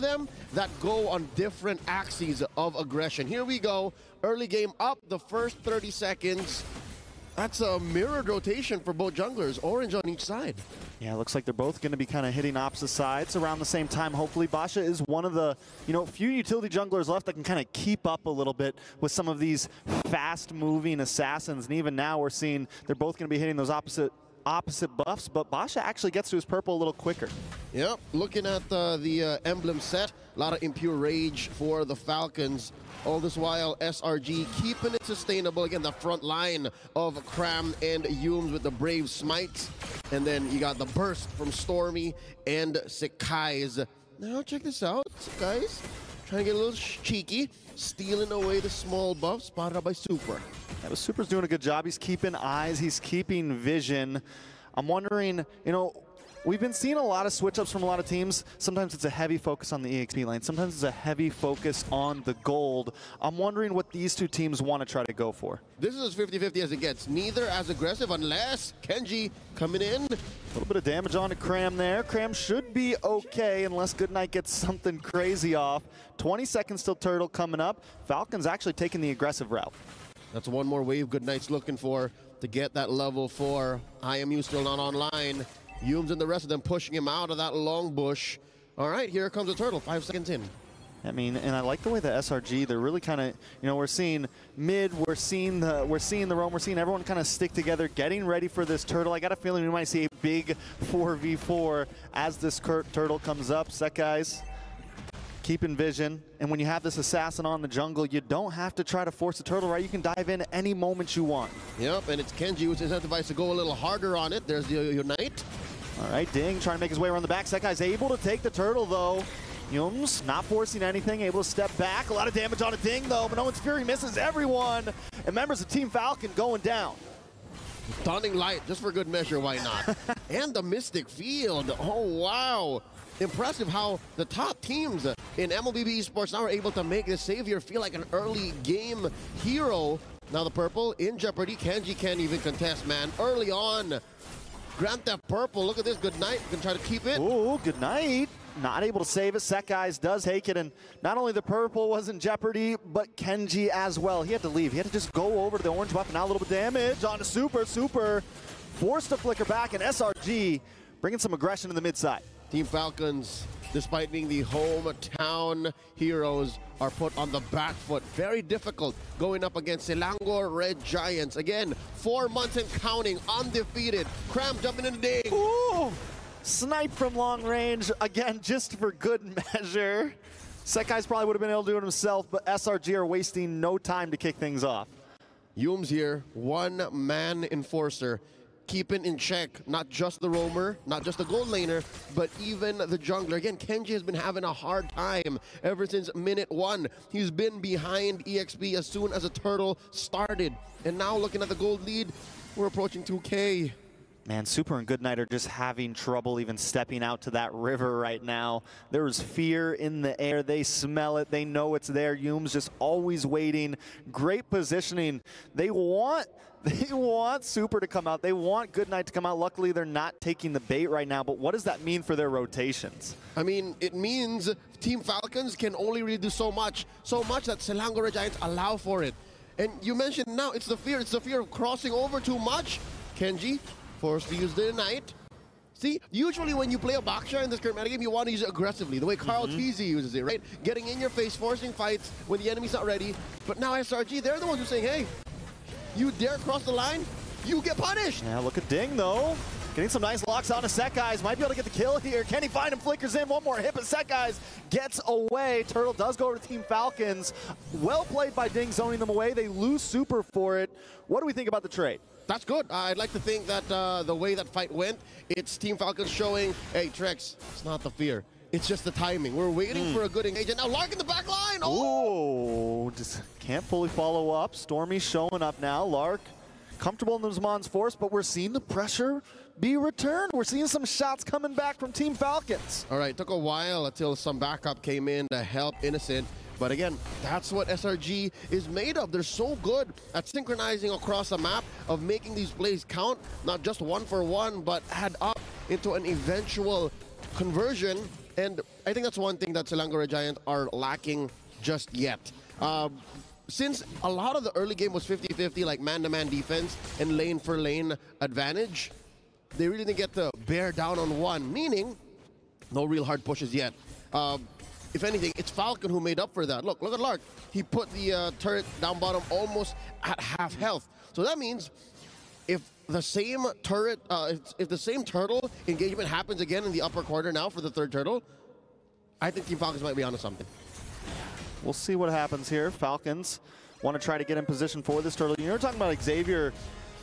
them that go on different axes of aggression. Here we go. Early game up, the first 30 seconds. That's a mirrored rotation for both junglers, orange on each side. Yeah, it looks like they're both going to be kind of hitting opposite sides around the same time. Hopefully, Basha is one of the few utility junglers left that can kind of keep up a little bit with some of these fast-moving assassins. And even now, we're seeing they're both going to be hitting those opposite buffs, but Basha actually gets to his purple a little quicker. Yep, looking at the emblem set, a lot of impure rage for the Falcons. All this while, SRG keeping it sustainable. Again, the front line of Cram and Humes with the brave smites. And then you got the burst from Stormy and Sekai's. Now check this out, Sekai's trying to get a little cheeky, stealing away the small buff spotted out by Super. Yeah, but Super's doing a good job. He's keeping eyes, he's keeping vision. I'm wondering, we've been seeing a lot of switch-ups from a lot of teams. Sometimes it's a heavy focus on the EXP lane. Sometimes it's a heavy focus on the gold. I'm wondering what these two teams want to try to go for. This is as 50-50 as it gets. Neither as aggressive unless Kenji coming in. A little bit of damage on to Cram there. Cram should be okay unless Goodnight gets something crazy off. 20 seconds till Turtle coming up. Falcons actually taking the aggressive route. That's one more wave Goodnight's looking for to get that level 4. IMU still not online. Humes and the rest of them pushing him out of that long bush. All right, here comes the Turtle, 5 seconds in. I mean, and I like the way the SRG, they're really kind of, we're seeing mid, we're seeing the roam, we're seeing everyone kind of stick together, getting ready for this Turtle. I got a feeling we might see a big 4v4 as this Turtle comes up. Set guys, keeping vision. And when you have this assassin on the jungle, you don't have to try to force the Turtle, right? You can dive in any moment you want. Yep, and it's Kenji who's incentivized to go a little harder on it. There's the Unite. All right, Ding trying to make his way around the back. That guy's able to take the Turtle, though. Humes not forcing anything, able to step back. A lot of damage on a Ding, though, but Owen's Fury misses everyone. And members of Team Falcon going down. Stunning light, just for good measure, why not? And the Mystic Field, oh wow. Impressive how the top teams in MLBB Esports now are able to make this Savior feel like an early game hero. Now the purple in jeopardy. Kenji can't even contest, man. Early on, Grand Theft Purple, look at this, Goodnight, can try to keep it. Ooh, Goodnight, not able to save it. Set guys does take it, and not only the purple was in jeopardy, but Kenji as well. He had to leave, he had to just go over to the orange buff, and now a little bit of damage on the Super. Forced to flicker back, and SRG bringing some aggression in the mid side. Team Falcons, despite being the hometown heroes, are put on the back foot. Very difficult going up against Selangor Red Giants. Again, 4 months and counting, undefeated. Cram jumping in the ding. Ooh, snipe from long range, again, just for good measure. Sekai's probably would have been able to do it himself, but SRG are wasting no time to kick things off. Humes here, one-man enforcer. Keeping in check not just the roamer, not just the gold laner, but even the jungler. Again, Kenji has been having a hard time ever since minute 1. He's been behind EXP as soon as the Turtle started. And now looking at the gold lead, we're approaching 2K. Man, Super and Goodnight are just having trouble even stepping out to that river right now. There's fear in the air. They smell it. They know it's there. Humes just always waiting. Great positioning. They want Super to come out. They want Goodnight to come out. Luckily, they're not taking the bait right now, but what does that mean for their rotations? I mean, it means Team Falcons can only really do so much that Selangor Giants allow for it. And you mentioned now, it's the fear of crossing over too much. Kenji forced to use the Ignite. See, usually when you play a Baksha in this current metagame, you want to use it aggressively, the way Carl Teasy uses it, right? Getting in your face, forcing fights when the enemy's not ready. But now SRG, they're the ones who are saying, hey, you dare cross the line, you get punished. Yeah, look at Ding, though. Getting some nice locks on to Set Guys. Might be able to get the kill here. Can he find him? Flickers in. One more hit, but Set Guys gets away. Turtle does go over to Team Falcons. Well played by Ding, zoning them away. They lose Super for it. What do we think about the trade? That's good. I'd like to think that the way that fight went, it's Team Falcons showing, hey, Trex, it's not the fear. It's just the timing. We're waiting for a good engagement. Now Lark in the back line. Oh, just can't fully follow up. Stormy showing up now. Lark comfortable in the Zman's force, but we're seeing the pressure be returned. We're seeing some shots coming back from Team Falcons. All right, took a while until some backup came in to help Innocent. But again, that's what SRG is made of. They're so good at synchronizing across the map, of making these plays count, not just 1 for 1, but add up into an eventual conversion. And I think that's one thing that Selangor Giants are lacking just yet. Since a lot of the early game was 50-50, like man-to-man defense and lane-for-lane advantage, they really didn't get to bear down on one, meaning no real hard pushes yet. If anything, it's Falcon who made up for that. Look at Lark. He put the turret down bottom almost at half health. So that means if the same turret, if the same turtle engagement happens again in the upper corner now for the third turtle, I think Team Falcons might be onto something. We'll see what happens here. Falcons want to try to get in position for this turtle. You were talking about Xavier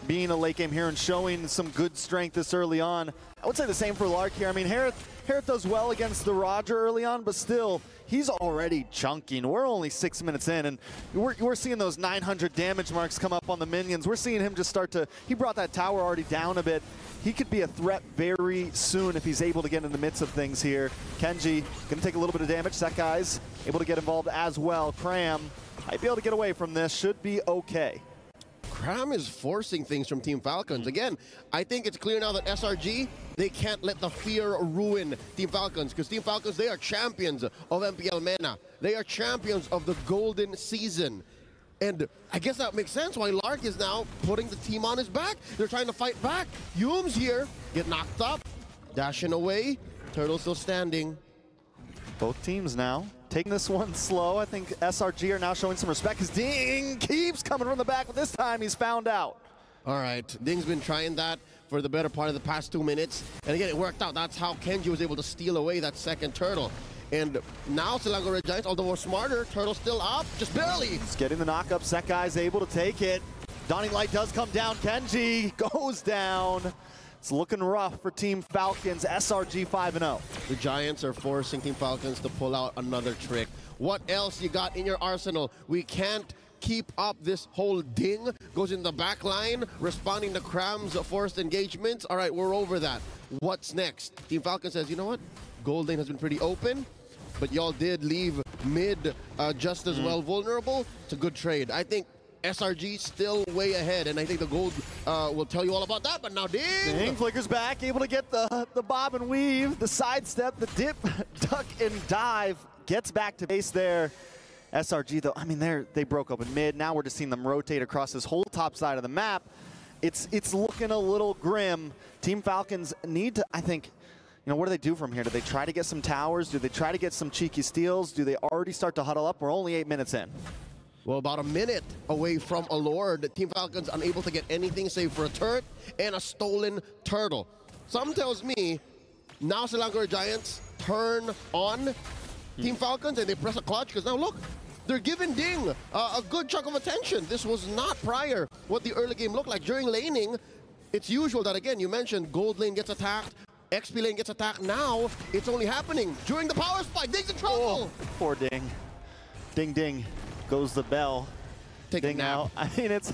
being a late game hero and showing some good strength this early on. I would say the same for Lark here. I mean, Harith does well against the Roger early on, but still, he's already chunking. We're only 6 minutes in, and we're seeing those 900 damage marks come up on the minions. We're seeing him just start to, he brought that tower already down a bit. He could be a threat very soon if he's able to get in the midst of things here. Kenji gonna take a little bit of damage. Sekai's able to get involved as well. Cram might be able to get away from this, should be okay. Cram is forcing things from Team Falcons. Again, I think it's clear now that SRG, they can't let the fear ruin Team Falcons, because Team Falcons, they are champions of MPL MENA. They are champions of the golden season. And I guess that makes sense why Lark is now putting the team on his back. They're trying to fight back. Hume's here, get knocked up, dashing away. Turtle still standing. Both teams now taking this one slow. I think SRG are now showing some respect because Ding keeps coming from the back, but this time he's found out. All right, Ding's been trying that for the better part of the past 2 minutes. And again, it worked out. That's how Kenji was able to steal away that second turtle. And now Selangor Giants, although we're smarter, turtle still up, just barely. He's getting the knockup. Sekai's able to take it. Dawning Light does come down. Kenji goes down. It's looking rough for Team Falcons. SRG 5-0. The Giants are forcing Team Falcons to pull out another trick. What else you got in your arsenal? We can't keep up this whole Ding. Goes in the back line, responding to Cram's forced engagements. All right, we're over that. What's next? Team Falcons says, you know what? Gold lane has been pretty open, but y'all did leave mid just as well vulnerable. It's a good trade. I think SRG still way ahead, and I think the gold will tell you all about that, but now Ding flickers back, able to get the bob and weave, the sidestep, the dip, duck, and dive. Gets back to base there. SRG, though, I mean, they broke up in mid. Now we're just seeing them rotate across this whole top side of the map. It's looking a little grim. Team Falcons need to, I think, you know, what do they do from here? Do they try to get some towers? Do they try to get some cheeky steals? Do they already start to huddle up? We're only 8 minutes in. Well, about a minute away from a Lord. Team Falcons unable to get anything save for a turret and a stolen turtle. Something tells me now Selangor Giants turn on Team Falcons and they press a clutch, because now look, they're giving Ding a good chunk of attention. This was not prior what the early game looked like. During laning, it's usual that, again, you mentioned gold lane gets attacked, XP lane gets attacked. Now it's only happening during the power spike. Ding's in trouble. Oh, poor Ding. Ding, ding. Goes the bell. Take Ding a nap. out. I mean, it's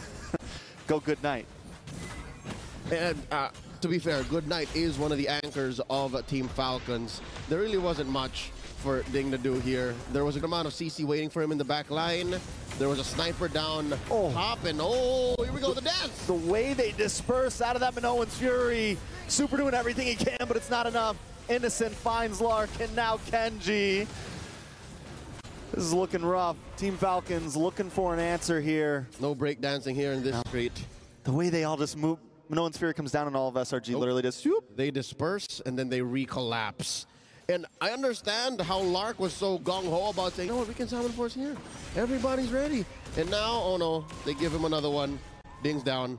go good night. And to be fair, good night is one of the anchors of Team Falcons. There really wasn't much for Ding to do here. There was an amount of CC waiting for him in the back line. There was a sniper down top, and here we go, the dance. The way they disperse out of that Minoan's Fury. Super doing everything he can, but it's not enough. Innocent finds Lark, and now Kenji. This is looking rough. Team Falcons looking for an answer here. No breakdancing here in this street. The way they all just move. Minoan's Fury comes down and all of SRG literally just whoop. They disperse, and then they recollapse. And I understand how Lark was so gung-ho about saying, no, we can summon force here. Everybody's ready. And now, oh no, they give him another one. Ding's down.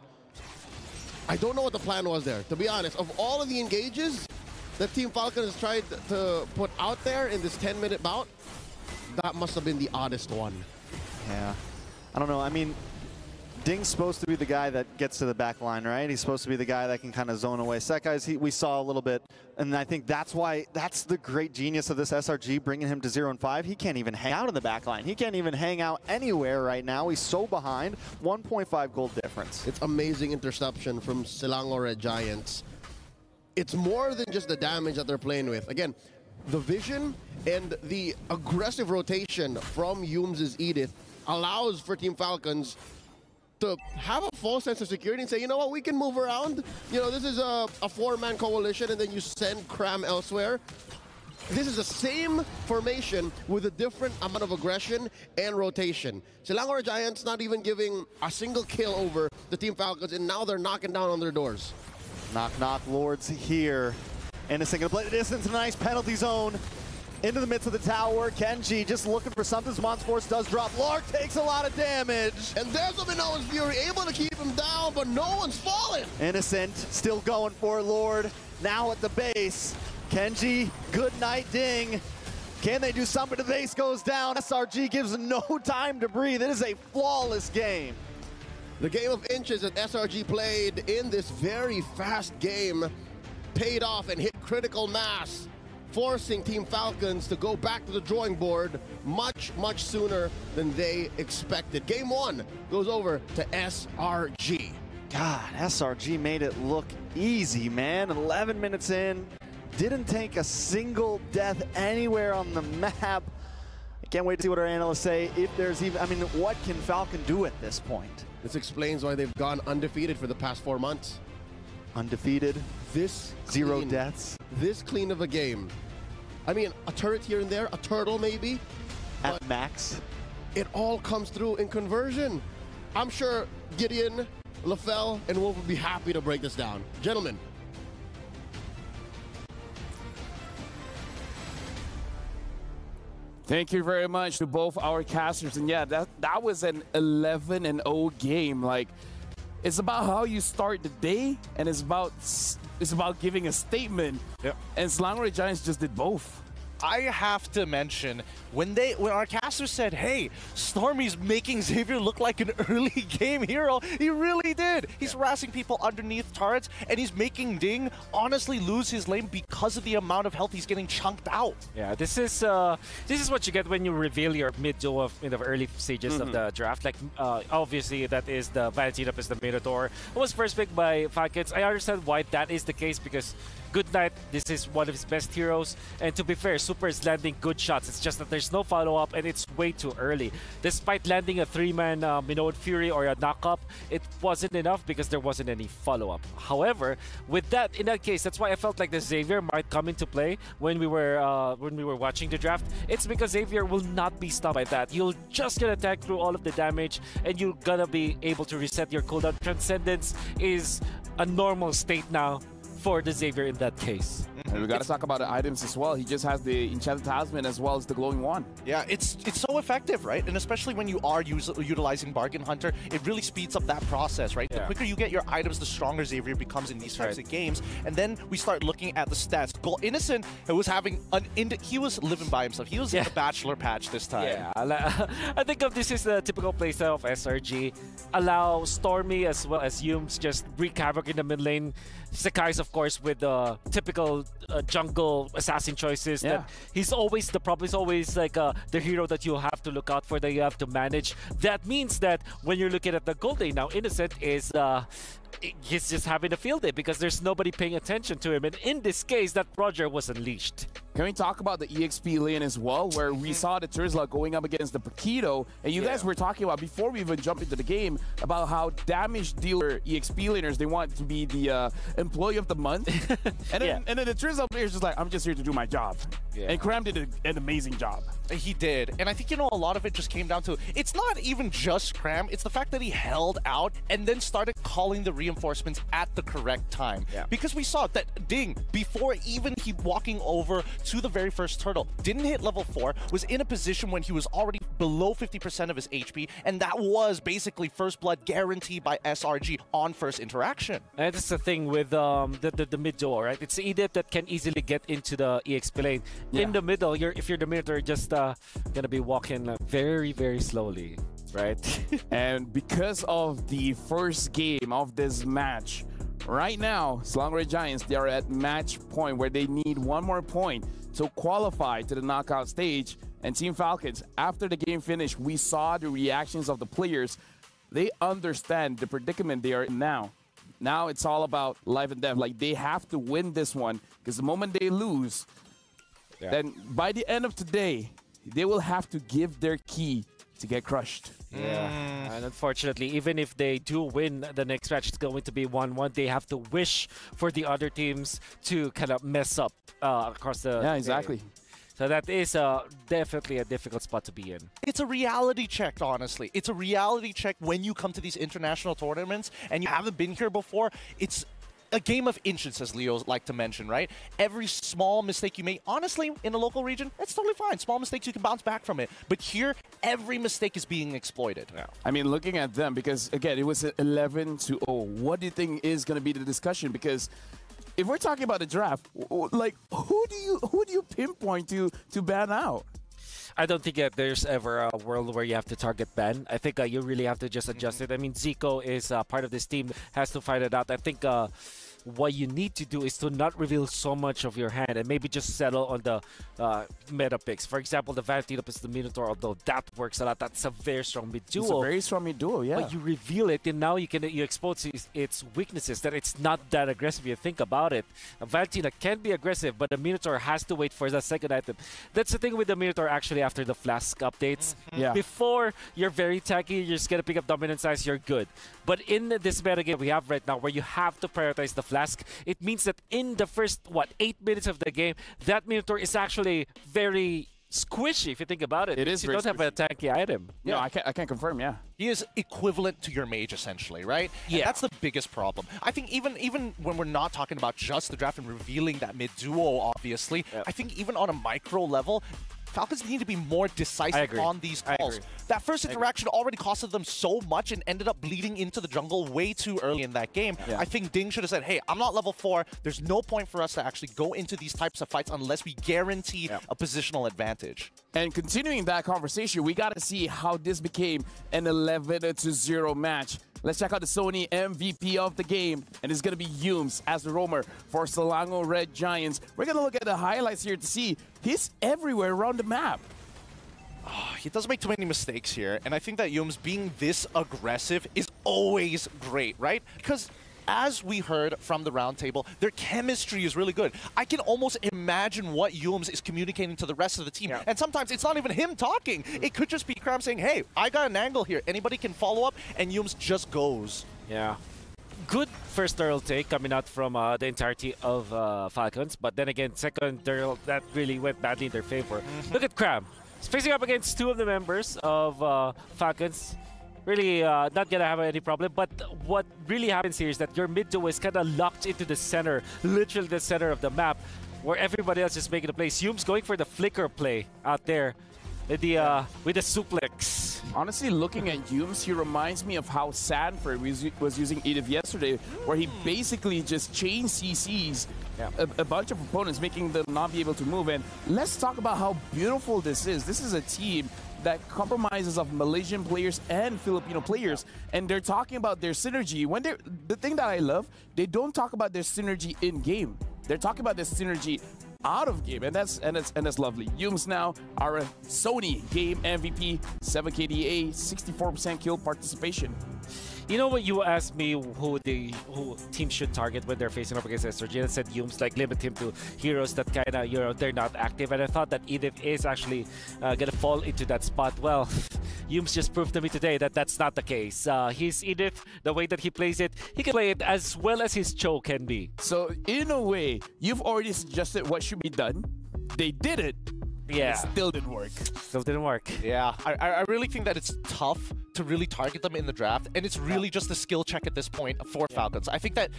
I don't know what the plan was there, to be honest. Of all of the engages that Team Falcons has tried to put out there in this 10-minute bout, that must have been the oddest one. Yeah. I don't know. I mean, Ding's supposed to be the guy that gets to the back line, right? He's supposed to be the guy that can kind of zone away. Sekai's, we saw a little bit, and I think that's why, that's the great genius of this SRG, bringing him to 0 and 5. He can't even hang out in the back line. He can't even hang out anywhere right now. He's so behind. 1.5 gold difference. It's amazing interception from Selangor Giants. It's more than just the damage that they're playing with. Again, the vision and the aggressive rotation from Humes' Edith allows for Team Falcons to have a false sense of security and say, you know what, we can move around. You know, this is a four-man coalition, and then you send Cram elsewhere. this is the same formation with a different amount of aggression and rotation. Selangor Giants not even giving a single kill over the Team Falcons, and now they're knocking down on their doors. Knock, knock, Lords here. Innocent gonna play the distance, a nice penalty zone. Into the midst of the tower, Kenji just looking for something. Mons Force does drop. Lark takes a lot of damage. And there's the Minoan's Fury, able to keep him down, but no one's falling. Innocent still going for it, Lord. Now at the base. Kenji, good night ding. Can they do something? The base goes down. SRG gives no time to breathe. It is a flawless game. The game of inches that SRG played in this very fast game paid off and hit critical mass, forcing Team Falcons to go back to the drawing board much, much sooner than they expected. Game 1 goes over to SRG. God, SRG made it look easy, man. 11 minutes in, didn't take a single death anywhere on the map. I can't wait to see what our analysts say. If there's even, I mean, what can Falcon do at this point? This explains why they've gone undefeated for the past 4 months. Undefeated, This zero clean, deaths. This clean of a game. I mean, a turret here and there, a turtle maybe. At max. It all comes through in conversion. I'm sure Gideon, LaFell, and Wolf would be happy to break this down. Gentlemen. Thank you very much to both our casters. And yeah, that was an 11-0 game. Like, it's about how you start the day, and it's about giving a statement. Yep. And Selangor Giants just did both. I have to mention, when our caster said, hey, Stormy's making Xavier look like an early game hero, he really did. He's harassing people underneath turrets, and he's making Ding honestly lose his lane because of the amount of health he's getting chunked out. Yeah, this is what you get when you reveal your mid-duo in the early stages of the draft. Like, obviously, that is the Valentina is the Minotaur. It was first picked by Falcons. I understand why that is the case, because Good Knight, this is one of his best heroes, and to be fair, Super is landing good shots. It's just that there's no follow-up, and it's way too early. Despite landing a 3-man Minoan Fury or a knock-up, it wasn't enough because there wasn't any follow-up. However, with that, in that case, that's why I felt like the Xavier might come into play when we were watching the draft. It's because Xavier will not be stopped by that. You'll just get attacked through all of the damage, and you're gonna be able to reset your cooldown. Transcendence is a normal state now for the Xavier in that case. And we got to talk about the items as well. He just has the Enchanted Talisman as well as the Glowing Wand. Yeah, it's so effective, right? And especially when you are utilizing Bargain Hunter, it really speeds up that process, right? The quicker you get your items, the stronger Xavier becomes in these types of games. And then we start looking at the stats. Innocent was having he was living by himself. He was in the bachelor patch this time. Yeah, I think of this is the typical playstyle of SRG. Allow Stormy as well as Yums just wreak havoc in the mid lane. Sakai's, of course, with the typical jungle assassin choices. That he's always the problem. Is always like the hero that you have to look out for, that you have to manage. That means that when you're looking at the gold lane now, Innocent is he's just having a field day because there's nobody paying attention to him. And in this case, that Roger was unleashed. Can we talk about the EXP lane as well, where we saw the Terzla going up against the Paquito, and you guys were talking about, before we even jump into the game, about how damage dealer EXP laners, they want to be the employee of the month. And then the Terzla player's just like, I'm just here to do my job. And Cram did an amazing job. He did. And I think, a lot of it just came down to, it's not even just Cram, it's the fact that he held out and then started calling the reinforcements at the correct time. Because we saw that Ding, before even he walking over to the very first turtle, didn't hit level 4, was in a position when he was already below 50% of his HP, and that was basically first blood guaranteed by SRG on first interaction. And that's the thing with the mid duo, right? It's the Edip that can easily get into the EXP lane. In the middle, if you're the Minotaur, just gonna be walking very, very slowly, right? And because of the first game of this match, right now, Selangor Giants, they are at match point where they need one more point to qualify to the knockout stage. And Team Falcons, after the game finished, we saw the reactions of the players. They understand the predicament they are in now. Now it's all about life and death. Like, they have to win this one, because the moment they lose, then by the end of today, they will have to give their key to get crushed. Yeah, and unfortunately, even if they do win the next match, it's going to be 1-1. They have to wish for the other teams to kind of mess up across the... Yeah, exactly. So that is definitely a difficult spot to be in. It's a reality check, honestly. It's a reality check when you come to these international tournaments and you haven't been here before. It's a game of inches, as Leo like to mention, right? Every small mistake you make, honestly, in a local region, it's totally fine. Small mistakes, you can bounce back from it. But here, every mistake is being exploited. Yeah. I mean, looking at them, because again, it was 11-0. What do you think is going to be the discussion? Because if we're talking about the draft, like who do you pinpoint to ban out? I don't think that there's ever a world where you have to target ban. I think you really have to just adjust it. I mean, Zico is part of this team, has to fight it out. I think what you need to do is to not reveal so much of your hand and maybe just settle on the meta picks. For example, the Vanity is the Minotaur, although that works a lot. That's a very strong mid duo. It's a very strong mid duo, yeah. But you reveal it, and now you expose its weaknesses, that it's not that aggressive. You think about it. Valentina can be aggressive, but the Minotaur has to wait for the second item. That's the thing with the Minotaur actually after the Flask updates. Yeah. Before, you're very tanky, you're just going to pick up dominant size, you're good. But in this meta game we have right now, where you have to prioritize the Flask, it means that in the first, 8 minutes of the game, that Minotaur is actually very squishy, if you think about it. It is. You don't have a tanky item. Yeah. No, I can't confirm, yeah. He is equivalent to your mage, essentially, right? Yeah. And that's the biggest problem. I think even when we're not talking about just the draft and revealing that mid-duo, obviously, I think even on a micro level, Falcons need to be more decisive on these calls. That first interaction already costed them so much and ended up bleeding into the jungle way too early in that game. I think Ding should have said, hey, I'm not level 4. There's no point for us to actually go into these types of fights unless we guarantee a positional advantage. And continuing that conversation, we got to see how this became an 11-0 match. Let's check out the Sony MVP of the game, and it's going to be Yumes as the roamer for Selangor Red Giants. We're going to look at the highlights here to see he's everywhere around the map. He doesn't make too many mistakes here, and I think that Yumes being this aggressive is always great, right? Because as we heard from the roundtable, their chemistry is really good. I can almost imagine what Yumes is communicating to the rest of the team. And sometimes it's not even him talking. It could just be Cram saying, hey, I got an angle here. Anybody can follow up, and Yumes just goes. Yeah. Good first Durl take coming out from the entirety of Falcons. But then again, second Durl, that really went badly in their favor. Look at Cram. He's facing up against 2 of the members of Falcons. Really not going to have any problem. But what really happens here is that your mid duo is kind of locked into the center, literally the center of the map, where everybody else is making the play. Yumes going for the flicker play out there with the suplex. Honestly, looking at Yumes, he reminds me of how Sanford was using Edith yesterday, where he basically just chain CCs a bunch of opponents, making them not be able to move. And let's talk about how beautiful this is. This is a team that compromises of Malaysian players and Filipino players, and they're talking about their synergy. When the thing that I love, they don't talk about their synergy in game. They're talking about their synergy out of game, and that's lovely. Yumes now are a Sony game MVP, 7 KDA, 64% kill participation. You know what, you asked me who teams should target when they're facing up against SRG, and said Yumes, like limit him to heroes that kind of, they're not active. And I thought that Edith is actually gonna fall into that spot. Well, Yumes just proved to me today that that's not the case. He's Edith, the way that he plays it, he can play it as well as his Cho can be. So in a way, you've already suggested what should be done. They did it. Yeah. It still didn't work. Still didn't work. Yeah, I really think that it's tough to really target them in the draft, and it's really just a skill check at this point for Falcons. I think that,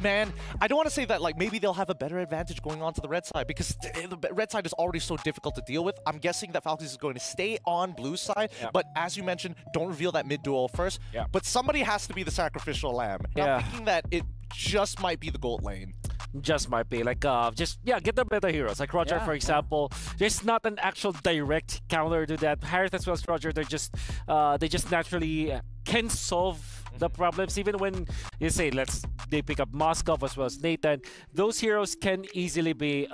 man, I don't want to say that like maybe they'll have a better advantage going on to the red side, because the red side is already so difficult to deal with. I'm guessing that Falcons is going to stay on blue side, but as you mentioned, don't reveal that mid duel first. But somebody has to be the sacrificial lamb. I'm thinking that it just might be the gold lane. Just might be like get the better heroes like Roger, for example. There's not an actual direct counter to that. Harith as well as Roger, they just naturally can solve the problems. Even when you say they pick up Moskov as well as Nathan, those heroes can easily be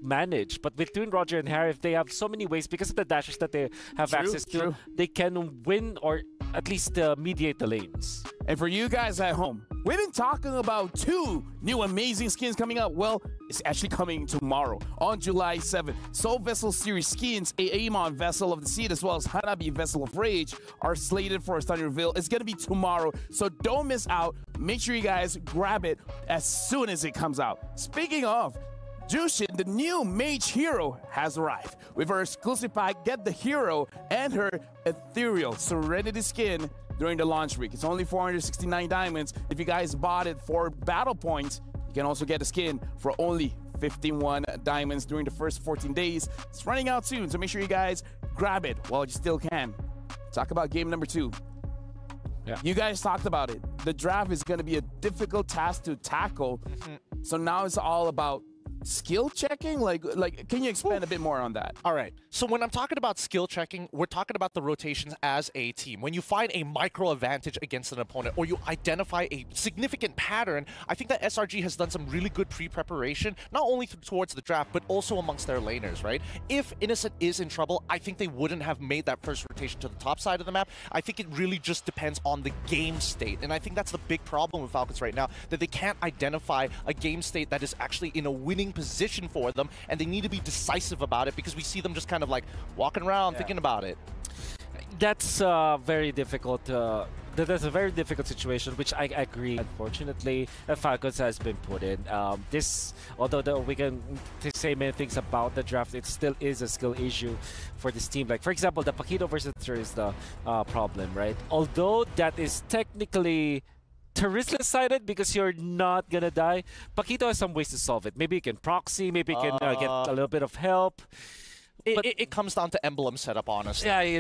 managed. But between Roger and Harith, they have so many ways because of the dashes that they have access to. They can win or at least mediate the lanes. And for you guys at home, we've been talking about 2 new amazing skins coming up. Well, it's actually coming tomorrow on July 7th. Soul Vessel Series skins, Aemon Vessel of the Seed, as well as Hanabi Vessel of Rage are slated for a stunning reveal. It's going to be tomorrow, so don't miss out. Make sure you guys grab it as soon as it comes out. Speaking of, Jushin, the new mage hero, has arrived. With her exclusive pack, get the hero and her ethereal Serenity skin during the launch week. It's only 469 diamonds. If you guys bought it for battle points, you can also get the skin for only 51 diamonds during the first 14 days. It's running out soon, so make sure you guys grab it while you still can. Talk about game number 2. Yeah. You guys talked about it. The draft is going to be a difficult task to tackle. So now it's all about skill checking? Like, can you expand a bit more on that? All right. So when I'm talking about skill checking, we're talking about the rotations as a team. When you find a micro advantage against an opponent, or you identify a significant pattern, I think that SRG has done some really good pre-preparation, not only towards the draft, but also amongst their laners, right? If Innocent is in trouble, I think they wouldn't have made that first rotation to the top side of the map. I think it really just depends on the game state. And I think that's the big problem with Falcons right now, that they can't identify a game state that is actually in a winning position for them, and they need to be decisive about it, because we see them just kind of like walking around thinking about it. That's very difficult. That's a very difficult situation, which I agree. Unfortunately, Falcons has been put in. Although we can say many things about the draft, it still is a skill issue for this team. Like, for example, the Paquito versus Tur is the problem, right? Although that is technically Terizla sided because you're not gonna die, Paquito has some ways to solve it. Maybe you can proxy, maybe you can get a little bit of help. It comes down to emblem setup, honestly. Yeah, I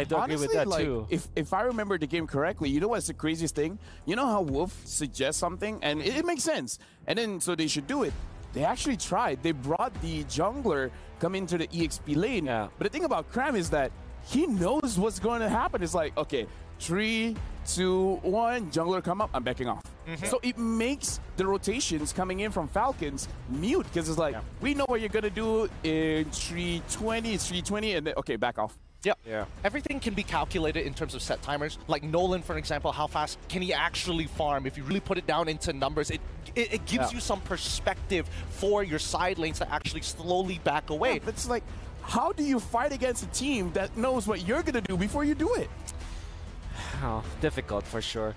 do Honestly, agree with that like, too. If I remember the game correctly, you know what's the craziest thing? You know how Wolf suggests something and it makes sense, and then so they should do it. They actually tried. They brought the jungler come into the EXP lane. Yeah. But the thing about Cram is that he knows what's going to happen. It's like, okay, 3, 2, 1, jungler come up, I'm backing off. So it makes the rotations coming in from Falcons mute, because it's like, we know what you're going to do in 320, it's 320, and then, okay, back off. Yep. Yeah. Everything can be calculated in terms of set timers. Like Nolan, for example, how fast can he actually farm? If you really put it down into numbers, it gives you some perspective for your side lanes to actually slowly back away. Yeah, it's like, how do you fight against a team that knows what you're going to do before you do it? Oh, difficult for sure.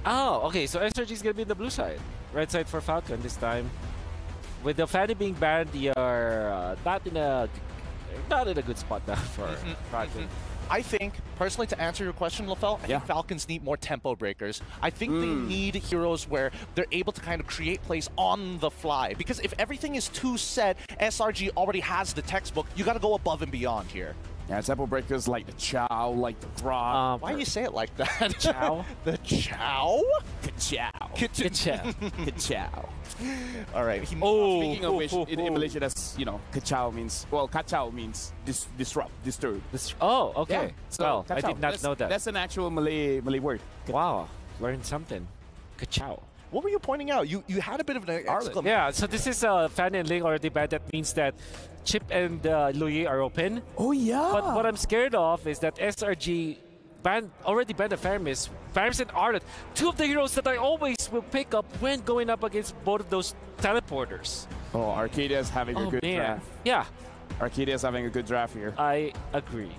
Oh, okay, so SRG is going to be the blue side. Red side for Falcon this time. With the Fanny being banned, they are not in a good spot now for Falcon. I think, personally, to answer your question, LaFell, I think Falcons need more tempo breakers. I think they need heroes where they're able to kind of create plays on the fly. Because if everything is too set, SRG already has the textbook. You got to go above and beyond here. Yeah, tempo breakers like the Chow, like the Grok. Why do you say it like that? Chow? The Chow? Ka-chow. Ka-chow. Ka-chow. All right. Speaking of which, in Malaysia, that's, you know, ka-chow means, well, ka-chow means disrupt, disturb. Oh, okay. Yeah, so well, I ka-chow, did not know that. That's an actual Malay word. Wow, learned something. Ka-chow. What were you pointing out? You had a bit of an exclamation. Yeah, so this is Fanny and Ling already banned. That means that Chip and Luyi are open. Oh, yeah. But what I'm scared of is that SRG already banned the Faramis. Faramis and Ardent, 2 of the heroes that I always will pick up when going up against both of those teleporters. Oh, Arcadia's having a good draft. Yeah. Arcadia's having a good draft here. I agree.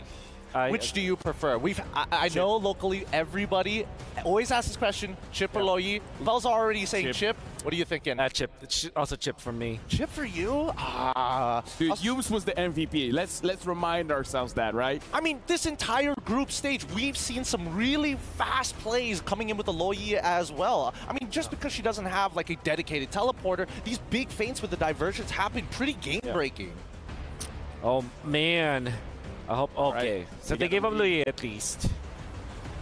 Which do you prefer? I know locally everybody always asks this question, Chip or Loyi. Vel's already saying Chip. What are you thinking? Chip. It's also Chip for me. Chip for you? Dude, Yums was the MVP. Let's remind ourselves that, right? I mean, this entire group stage, we've seen some really fast plays coming in with the Loyi as well. I mean, just because she doesn't have like a dedicated teleporter, these big feints with the diversions have been pretty game-breaking. Oh, man. I hope, okay. Right. So they gave up Luyi at least.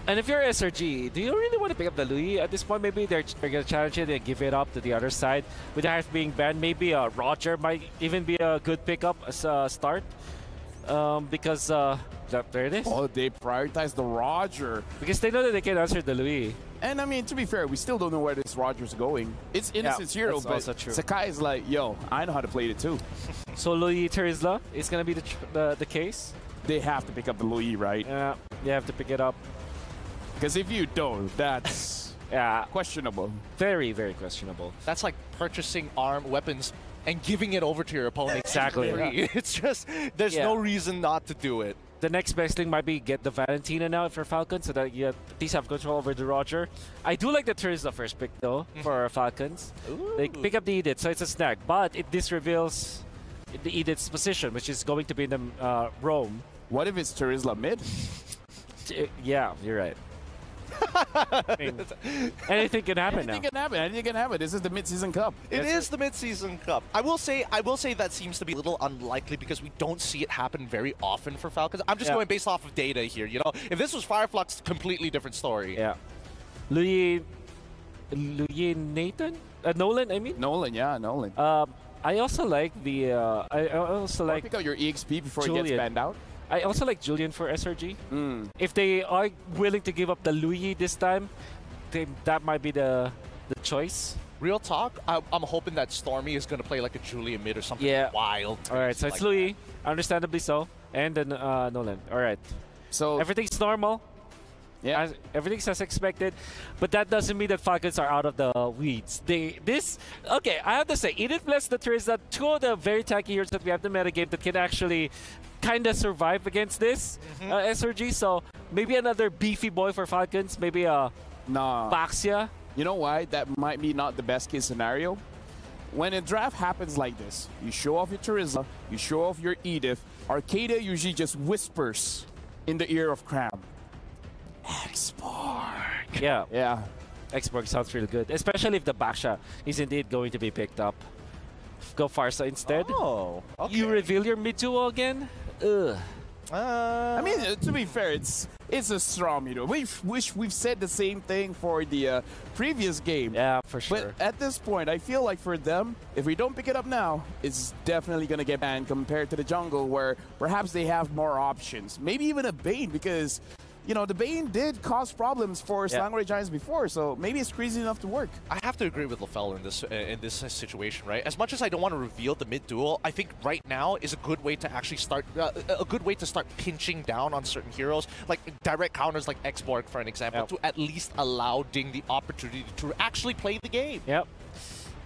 And if you're SRG, do you really want to pick up the Luyi? At this point, maybe they're going to challenge it and give it up to the other side. With the Harf being banned, maybe Roger might even be a good pickup as a start. Because there it is. Oh, they prioritize the Roger. Because they know that they can answer the Luyi. And I mean, to be fair, we still don't know where this Roger's going. It's Innocent's hero, but also true. Sakai is like, yo, I know how to play it too. So Luyi Terizla is going to be the case? They have to pick up the Luyi, right? Yeah, they have to pick it up. Because if you don't, that's... Yeah, Questionable. very, very questionable. That's like purchasing armed weapons and giving it over to your opponent. Exactly. Free. It's just, there's no reason not to do it. The next best thing might be get the Valentina now for Falcons so that you at least have control over the Roger. I do like the Terizla first pick though for Falcons. They pick up the Edith, so it's a snag. But this reveals the Edith's position, which is going to be in the Rome. What if it's Terizla mid? Yeah, you're right. I mean, anything can happen now. Anything can happen. Anything can happen. This is the mid-season cup. It is the mid-season cup. I will say that seems to be a little unlikely because we don't see it happen very often for Falcons. I'm just going based off of data here. You know, if this was Fireflux, completely different story. Yeah. Louis Nathan? Nolan, I mean? Nolan, yeah, Nolan. I also like the. I also like. Pick out your EXP before Julian. it gets banned out. I also like Julian for SRG. If they are willing to give up the Louis this time, that might be the choice. Real talk, I'm hoping that Stormy is going to play like a Julian mid or something wild. All right, so it's Louis, understandably so, and then Nolan. All right. So everything's normal. Yeah, everything's as expected, but that doesn't mean that Falcons are out of the weeds. Okay, I have to say, Edith plus the Terizla, two of the very tanky heroes that we have in the metagame that can actually kind of survive against this SRG. So maybe another beefy boy for Falcons, maybe a Baxia. You know why? That might be not the best case scenario. When a draft happens like this, you show off your Terizla, you show off your Edith. Arcadia usually just whispers in the ear of Cram. Expork. Yeah. Expork sounds really good, especially if the Baxia is indeed going to be picked up. Go Farsa instead. Oh, okay. You reveal your mid duo again? Ugh. I mean, to be fair, it's a strong, you know. We've said the same thing for the previous game. Yeah, for sure. But at this point, I feel like for them, if we don't pick it up now, it's definitely going to get banned compared to the jungle where perhaps they have more options. Maybe even a Bane because, you know, the Bane did cause problems for Selangor Giants before, so maybe it's crazy enough to work. I have to agree with LaFell in this situation, right? As much as I don't want to reveal the mid duel, I think right now is a good way to actually start pinching down on certain heroes, like direct counters like Xborg, for an example, to at least allow Ding the opportunity to actually play the game. Yep.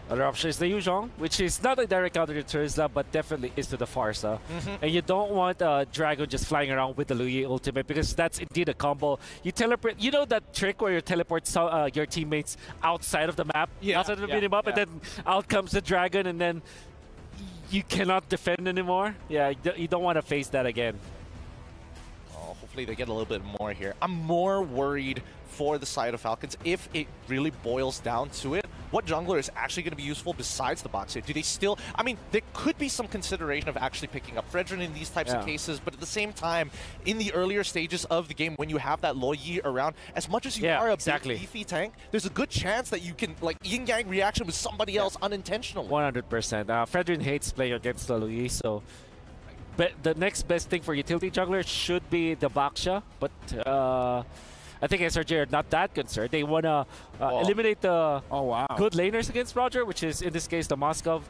Other option is the Yuzhong, which is not a direct counter to Terizla, but definitely is to the Farsa. And you don't want Dragon just flying around with the Louis ultimate because that's indeed a combo. You teleport, you know that trick where you teleport your teammates outside of the map, outside of the minimap, and then out comes the Dragon, and then you cannot defend anymore? Yeah, you don't want to face that again. Oh, hopefully they get a little bit more here. I'm more worried for the side of Falcons if it really boils down to it. What jungler is actually going to be useful besides the box hit? Do they still... I mean, there could be some consideration of actually picking up Fredrin in these types of cases, but at the same time, in the earlier stages of the game, when you have that Lo Yi around, as much as you are a big beefy tank, there's a good chance that you can, like, yin-yang reaction with somebody else unintentionally. 100%. Fredrin hates playing against the Louis, so... But the next best thing for utility jungler should be the Baxia, but... I think SRG are not that concerned. They want to eliminate the good laners against Roger, which is, in this case, the Moskov.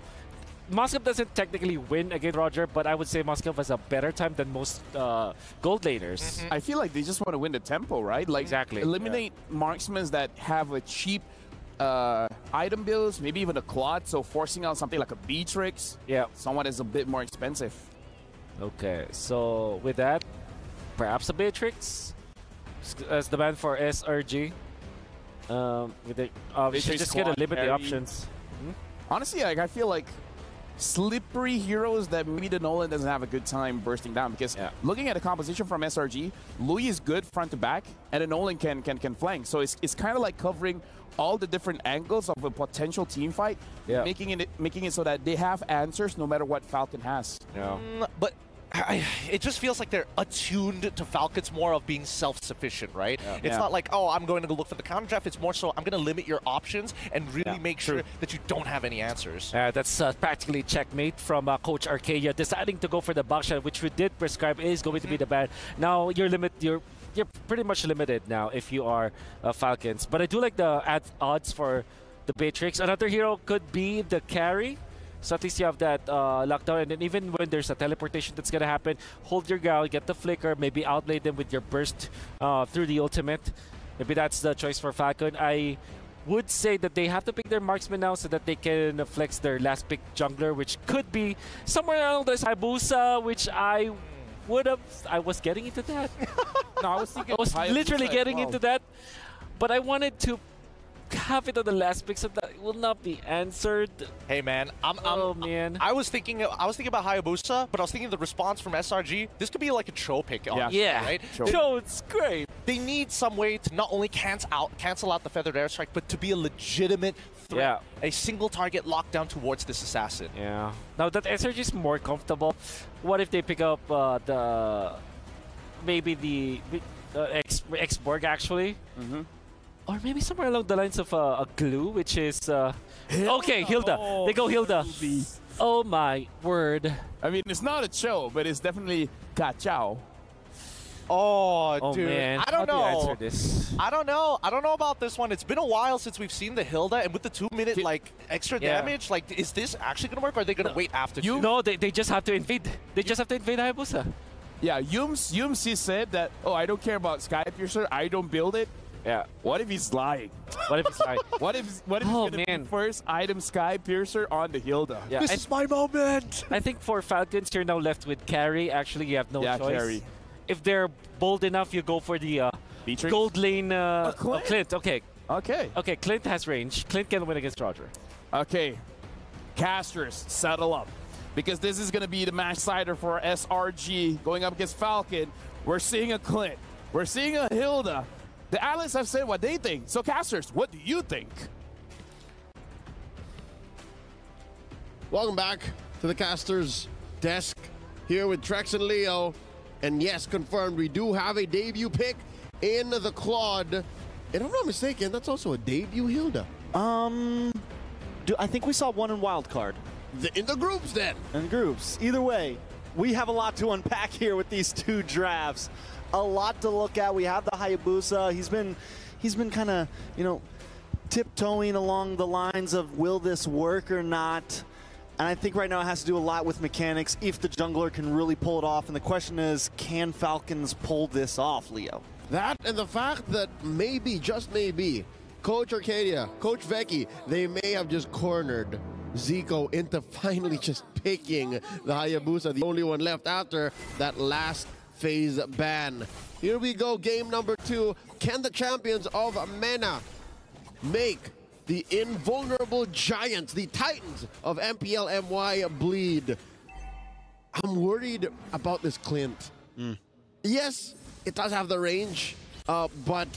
Moskov doesn't technically win against Roger, but I would say Moskov has a better time than most gold laners. I feel like they just want to win the tempo, right? Like eliminate marksmen that have a cheap item builds, maybe even a Claude, so forcing out something like a Beatrix. Yeah. Someone is a bit more expensive. Okay, so with that, perhaps a Beatrix as the ban for SRG. We should just get to limit the options. Honestly, like, I feel like slippery heroes that maybe the Nolan doesn't have a good time bursting down because looking at the composition from SRG, Louis is good front to back and the Nolan can flank. So it's kind of like covering all the different angles of a potential team fight, making it so that they have answers no matter what Falcon has. But it just feels like they're attuned to Falcons more of being self-sufficient, right? It's not like, oh, I'm going to go look for the counter draft. It's more so I'm going to limit your options and really make sure that you don't have any answers. That's practically checkmate from Coach Arcadia deciding to go for the Baxia, which we did prescribe is going to be the ban. Now you're pretty much limited now if you are Falcons. But I do like the odds for the Beatrix. Another hero could be the carry. So at least you have that lockdown, and then even when there's a teleportation that's going to happen, hold your ground, get the flicker, maybe outlay them with your burst through the ultimate. Maybe that's the choice for Falcon. I would say that they have to pick their marksman now so that they can flex their last pick jungler, which could be somewhere around this Hayabusa, which I was getting into that. No, I was thinking. I was literally getting into that, but I wanted to have it on the last pick so that it will not be answered. Hey man, man. I was thinking about Hayabusa, but I was thinking the response from SRG. This could be like a Cho pick, honestly, Yeah, right? Cho, it's great. They need some way to not only cancel out the feathered airstrike, but to be a legitimate threat, a single target lockdown towards this assassin. Yeah. Now that SRG is more comfortable, what if they pick up maybe the X-Borg actually? Or maybe somewhere along the lines of a glue, which is okay, Hilda. Oh, they go Hilda. Oh my word! I mean, it's not a Cho, but it's definitely Gachao. Oh, dude, man. I don't How do you know. answer this? I don't know. I don't know about this one. It's been a while since we've seen the Hilda, and with the 2-minute like extra damage, like is this actually gonna work? Or are they gonna wait after? No, they just have to invade. They just have to invade Hayabusa. Yeah, Yumsi said that. Oh, I don't care about Skypiercer. I don't build it. Yeah. What if he's lying? What if it's like? What if he's gonna be first item Skypiercer on the Hilda? Yeah. This is my moment. I think for Falcons, you're now left with carry. Actually, you have no choice. Carry. If they're bold enough, you go for the gold lane. Clint. Okay. Okay. Clint has range. Clint can win against Roger. Okay. Casters, settle up. Because this is going to be the match decider for SRG going up against Falcon. We're seeing a Clint. We're seeing a Hilda. The analysts have said what they think. So, Casters, what do you think? Welcome back to the Casters desk here with Trex and Leo. And yes, confirmed, we do have a debut pick in the Claude. And if I'm not mistaken, that's also a debut Hilda. I think we saw one in wildcard. In the groups then. In groups. Either way, we have a lot to unpack here with these two drafts. A lot to look at. We have the Hayabusa. He's been kind of, tiptoeing along the lines of will this work or not. And I think right now it has to do a lot with mechanics if the jungler can really pull it off. And the question is, can Falcons pull this off, Leo? That and the fact that maybe, just maybe, Coach Arcadia, Coach Vecchi, they may have just cornered Zico into finally just picking the Hayabusa, the only one left after that last phase ban. Here we go, game number 2. Can the champions of MENA make the invulnerable giants, the titans of MPL MY bleed? I'm worried about this Clint. Yes, it does have the range, but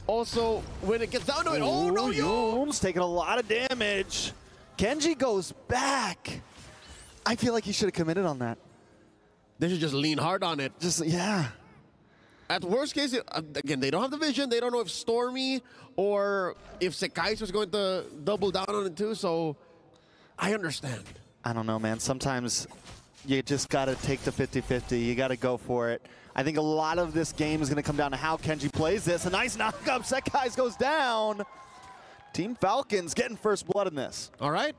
also when it gets down to it, oh no, Youm's taking a lot of damage. Kenji goes back. I feel like he should have committed on that. They should just lean hard on it. At worst case, again, they don't have the vision. They don't know if Stormy or if Sekais was going to double down on it too, so I understand. I don't know, man. Sometimes you just got to take the 50-50. You got to go for it. I think a lot of this game is going to come down to how Kenji plays this. A nice knock-up. Sekais goes down. Team Falcons getting first blood in this. All right.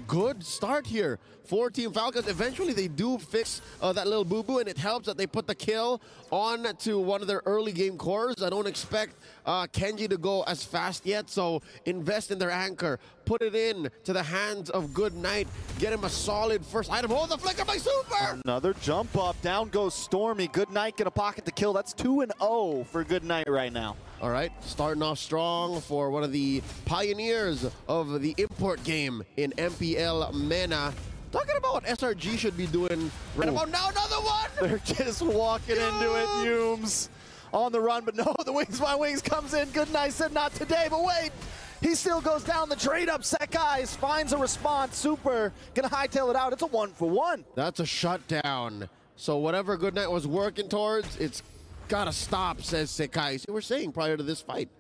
Good start here for Team Falcons. Eventually, they do fix that little boo-boo, and it helps that they put the kill on to one of their early game cores. I don't expect Kenji to go as fast yet, so invest in their anchor. Put it in to the hands of Good Night. Get him a solid first item. Hold the flicker by Super! Another jump up. Down goes Stormy. Good Night gonna pocket the kill. That's 2-0 for Good Night right now. All right, starting off strong for one of the pioneers of the import game in MPL MENA. Talking about what SRG should be doing right about now. Another one! They're just walking into it. Youm's on the run, but no, the Wings by Wings comes in. Good Night said not today, but wait. He still goes down the trade up. Sekais finds a response. Super gonna hightail it out. It's a 1-for-1. That's a shutdown. So whatever Good Night was working towards, it's gotta stop, says Sekais. You were saying prior to this fight.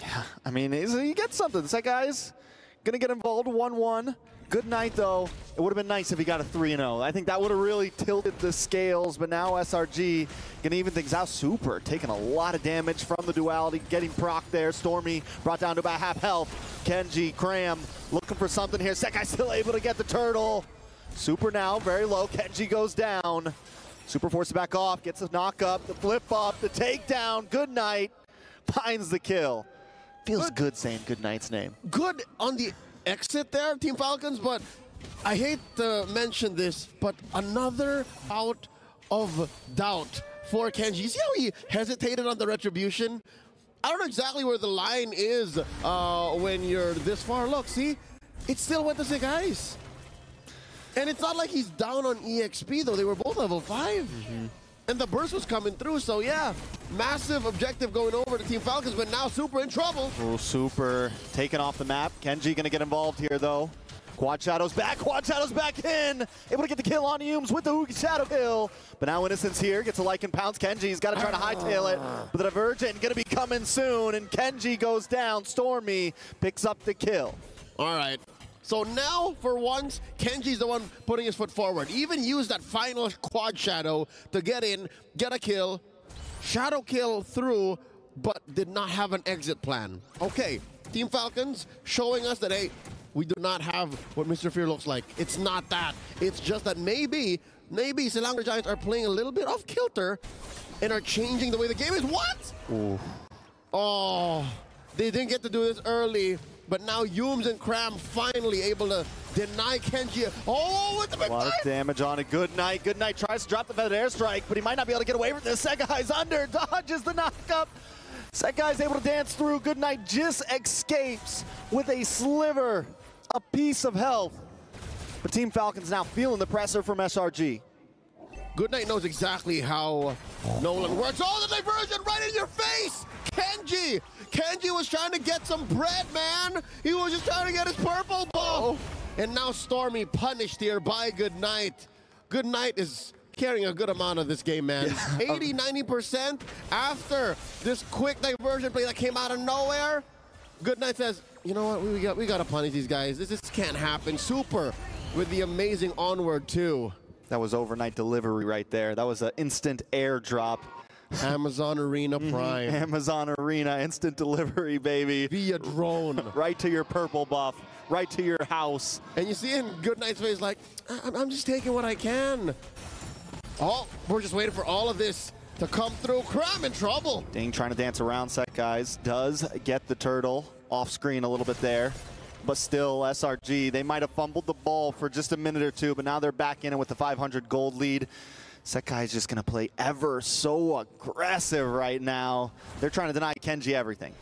Yeah, I mean, he gets something. Sekais gonna get involved. 1-1. Good Night, though. It would have been nice if he got a 3-0. I think that would have really tilted the scales, but now SRG gonna even things out. Super taking a lot of damage from the duality, getting proc there. Stormy brought down to about half health. Kenji, Cram looking for something here. Sekai still able to get the turtle. Super now very low. Kenji goes down. Super forces back off, gets a knock up, the flip up, the takedown. Good Night finds the kill. Feels good saying Good Night's name. Good on the exit there, Team Falcons, but I hate to mention this, but another out of doubt for Kenji. You see how he hesitated on the retribution? I don't know exactly where the line is when you're this far. Look, see? It still went to 6 guys. And it's not like he's down on EXP, though. They were both level 5. And the burst was coming through, so yeah. Massive objective going over to Team Falcons, but now Super in trouble. Oh, Super taken off the map. Kenji gonna get involved here, though. Quad Shadow's back in! Able to get the kill on Humes with the Shadow kill. But now Innocent's here, gets a Lycan pounce. Kenji's gotta try to hightail it. But the Divergent gonna be coming soon, and Kenji goes down. Stormy picks up the kill. All right. So now, for once, Kenji's the one putting his foot forward. Even used that final Quad Shadow to get in, get a kill, Shadow kill through, but did not have an exit plan. Okay, Team Falcons showing us that, hey, we do not have what Mr. Fear looks like. It's not that. It's just that maybe Selangor Giants are playing a little bit off kilter and are changing the way the game is. What? Ooh. Oh, they didn't get to do this early. But now Humes and Cram finally able to deny Kenji. Oh, with the big A lot of damage on it. Good Night tries to drop the feathered airstrike, but he might not be able to get away with this. Segai's under, dodges the knockup. Segai's able to dance through. Good Night just escapes with a sliver, a piece of health. But Team Falcons now feeling the pressure from SRG. Good Night knows exactly how Nolan works. Oh, the diversion right in your face! Kenji was trying to get some bread, man. He was just trying to get his purple ball. And now Stormy punished here by Good Night. Good Night is carrying a good amount of this game, man. 80-90% after this quick diversion play that came out of nowhere. Good Night says, you know what, we got to punish these guys. This can't happen. Super with the amazing onward too. That was overnight delivery right there. That was an instant airdrop. Amazon Arena Prime. Amazon Arena, instant delivery, baby. Via drone. Right to your purple buff, right to your house. And you see in Good Night's face like, I'm just taking what I can. Oh, we're just waiting for all of this to come through. Cram in trouble. Ding trying to dance around Set Guys. Does get the turtle off screen a little bit there. But still, SRG, they might have fumbled the ball for just a minute or two, but now they're back in it with the 500 gold lead. Sekai is just going to play ever so aggressive right now. They're trying to deny Kenji everything.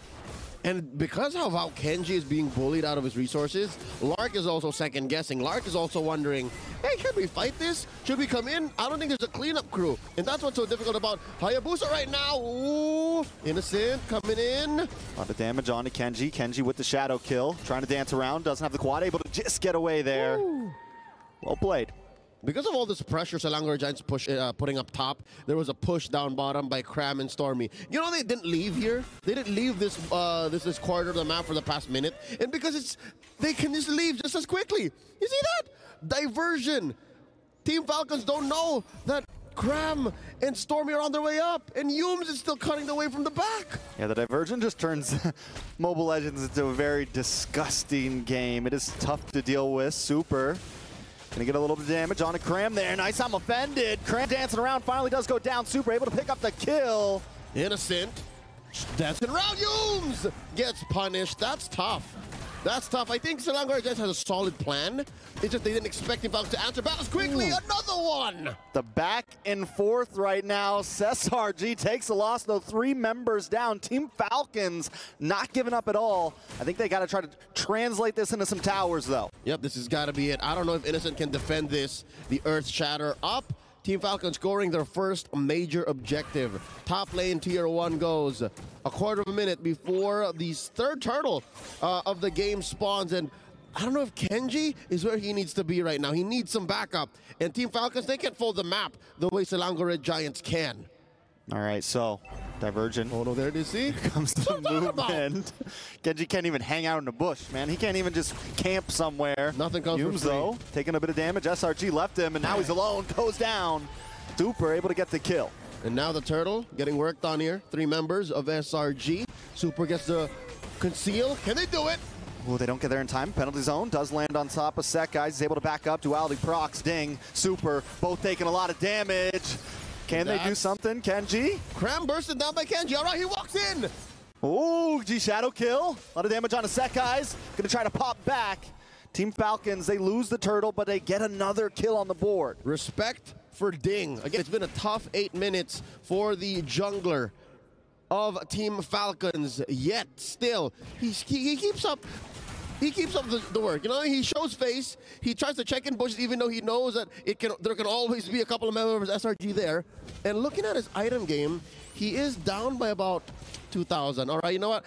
And because of how Kenji is being bullied out of his resources, Lark is also second guessing. Lark is also wondering, hey, should we fight this? Should we come in? I don't think there's a cleanup crew. And that's what's so difficult about Hayabusa right now. Ooh, Innocent coming in. A lot of damage on to Kenji. Kenji with the shadow kill. Trying to dance around. Doesn't have the quad. Able to just get away there. Ooh. Well played. Because of all this pressure Selangor Giants putting up top, there was a push down bottom by Cram and Stormy. You know, they didn't leave here. They didn't leave this this quarter of the map for the past minute. And because they can just leave just as quickly. You see that? Diversion. Team Falcons don't know that Cram and Stormy are on their way up. And Humes is still cutting the way from the back. Yeah, the diversion just turns Mobile Legends into a very disgusting game. It is tough to deal with. Super. Gonna get a little bit of damage on a Cram there. Nice, I'm offended. Cram dancing around, finally does go down. Super able to pick up the kill. Innocent. Dancing around, Humes gets punished. That's tough. That's tough. I think Selangor Giants has a solid plan. It's just they didn't expect him to answer back as quickly. Ooh. Another one. The back and forth right now. SRG takes a loss, though. 3 members down. Team Falcons not giving up at all. I think they got to try to translate this into some towers, though. Yep, this has got to be it. I don't know if Innocent can defend this. The Earth Shatter up. Team Falcons scoring their first major objective. Top lane tier 1 goes. A quarter of a minute before the third turtle of the game spawns. And I don't know if Kenji is where he needs to be right now. He needs some backup. And Team Falcons, they can't fold the map the way Selangor Giants can. All right, so Divergent. Oh no, there it is, see? Here comes the movement. Kenji can't even hang out in the bush, man. He can't even just camp somewhere. Nothing comes Humes, though, taking a bit of damage. SRG left him, and now he's alone. Goes down. Super able to get the kill. And now the turtle getting worked on here. 3 members of SRG. Super gets the conceal. Can they do it? Oh, they don't get there in time. Penalty zone does land on top of Set Guys. He's able to back up. Duality procs. Ding. Super. Both taking a lot of damage. Can they do something, Kenji? Cram bursted down by Kenji. All right, he walks in. Oh, G-Shadow kill. A lot of damage on the Sekai's. Gonna try to pop back. Team Falcons, they lose the turtle, but they get another kill on the board. Respect for Ding. Again, it's been a tough 8 minutes for the jungler of Team Falcons, yet still, he keeps up. He keeps up the work. You know, he shows face. He tries to check in bushes, even though he knows that there can always be a couple of members of SRG there. And looking at his item game, he is down by about 2,000. All right, you know what?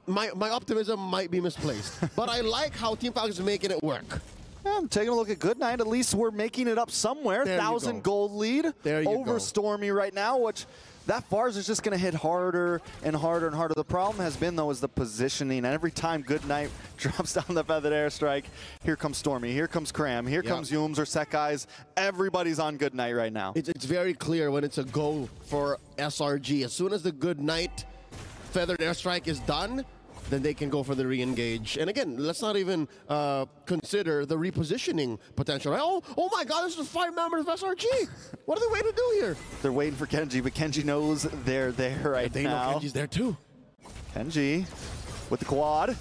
My optimism might be misplaced, but I like how Team Falcons is making it work. Yeah, I'm taking a look at Goodnight. At least we're making it up somewhere. 1,000 gold lead over Stormy right now, which that Fars is just going to hit harder and harder and harder. The problem has been, though, is the positioning. And every time Goodnight drops down the feathered airstrike, here comes Stormy, here comes Cram, here comes Yums or Sekai's. Everybody's on Goodnight right now. It's very clear when it's a go for SRG. As soon as the Goodnight feathered airstrike is done, then they can go for the re-engage. And again, let's not even consider the repositioning potential. Right? Oh my God, this is 5 members of SRG. What are they waiting to do here? They're waiting for Kenji, but Kenji knows they're there right now. They know Kenji's there too. Kenji with the quad.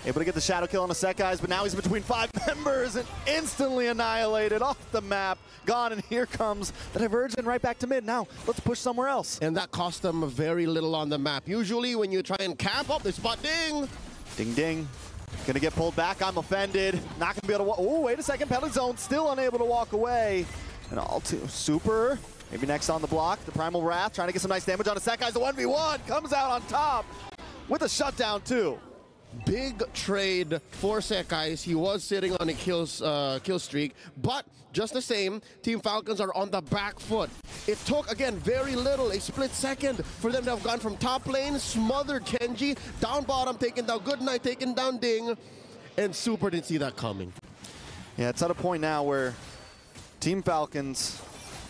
Able to get the shadow kill on the Sekai's, but now he's between 5 members and instantly annihilated off the map. Gone, and here comes the diversion right back to mid. Now, let's push somewhere else. And that cost them very little on the map. Usually when you try and camp up, they spot Ding. Ding, ding. Gonna get pulled back. I'm offended. Not gonna be able to walk. Oh, wait a second. Penalty zone, still unable to walk away. And all too super. Maybe next on the block. The Primal Wrath trying to get some nice damage on the Sekai's. The 1v1 comes out on top with a shutdown too. Big trade for Sekai's. He was sitting on a kill streak, but just the same, Team Falcons are on the back foot. It took, again, very little, a split second for them to have gone from top lane, smothered Kenji, down bottom, taking down Goodnight, taking down Ding, and Super didn't see that coming. Yeah, it's at a point now where Team Falcons